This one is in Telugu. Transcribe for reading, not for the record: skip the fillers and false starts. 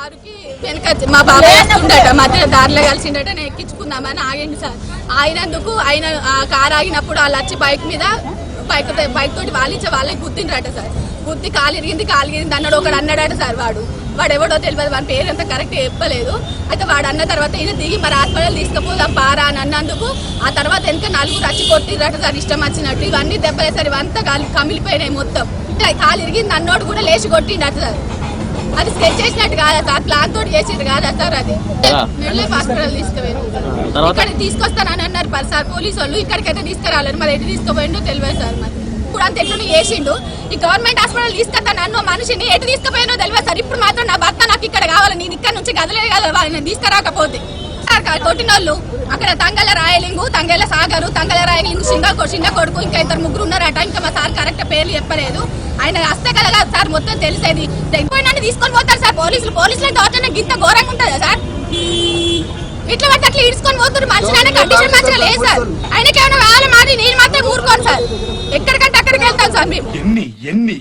కారుకి వెనక మా బాబాయ్ వస్తుండట, మధ్యలో దారిలో కలిసిండట, నేను ఎక్కించుకుందామని ఆగింది సార్. ఆగినందుకు ఆయన కారు ఆగినప్పుడు వాళ్ళు వచ్చి బైక్ తోటి వాళ్ళకి గుద్దిండ్రట సార్. గుద్ది కాలు ఇరిగింది అన్నాడు. ఒకడు అన్నాడట సార్, వాడు ఎవడో తెలియదు, వాడి పేరు అంతా కరెక్ట్ చెప్పలేదు. అయితే వాడు అన్న తర్వాత ఈయన దిగి మరి హాస్పిటల్ తీసుకుపోదాం పారా అని అన్నందుకు ఆ తర్వాత వెనక నలుగురు వచ్చి కొట్టిరట సార్ ఇష్టం వచ్చినట్టు. ఇవన్నీ దెబ్బలే సార్, ఇవంతా కమిలిపోయినాయి మొత్తం. కాలు ఇరిగింది అన్నోడు కూడా లేచి కొట్టిండట సార్. అది స్కెచ్ చేసినట్టు కాదా సార్, ప్లాన్ తోటి చేసేది కాదా సార్. అది మెల్లే హాస్పిటల్ తీసుకుపోయారు. ఇక్కడ తీసుకొస్తానని అన్నారు సార్ పోలీసు వాళ్ళు. ఇక్కడికైతే తీసుకురాలేదు, మరి ఎటు తీసుకుపోయిండో తెలియదు సార్. మరి ఇప్పుడు అంత ఎట్లు చేసిండు. ఈ గవర్నమెంట్ హాస్పిటల్ తీసుకొస్తాను అన్న మనిషిని ఎటు తీసుకుపోయినో తెలియదు సార్. ఇప్పుడు మాత్రం నా భర్త నాకు ఇక్కడ కావాలి, నేను ఇక్కడ నుంచి కదలేదు కదా వాళ్ళని తీసుకురాకపోతే. కొట్టినోళ్ళు అక్కడ తంగల రాయలింగు, తంగల సాగరు, తంగల రాయలింగు, చిన్న కొడుకు, ఇంకా 2-3 ఉన్నారట. ఇంకా మా సార్ కరెక్ట్ పేర్లు చెప్పలేదు. ఆయన వస్తే కదా సార్ మొత్తం తెలిసేది. తెగిపోయినా తీసుకొని పోతారు సార్ పోలీసులు తోటనే గింత ఘోరంగా ఉంటుందా సార్. ఇట్లా పట్టి అట్లా ఇడుచుకొని పోతున్నారు. మనుషులనే కండిషన్ మంచిగా లేదు సార్. ఆయనకి ఏమైనా వేయాలి మాది, నేను మాత్రం ఊరుకోను సార్. ఎక్కడికంటే అక్కడికి వెళ్తాను సార్ మేము. ఎన్ని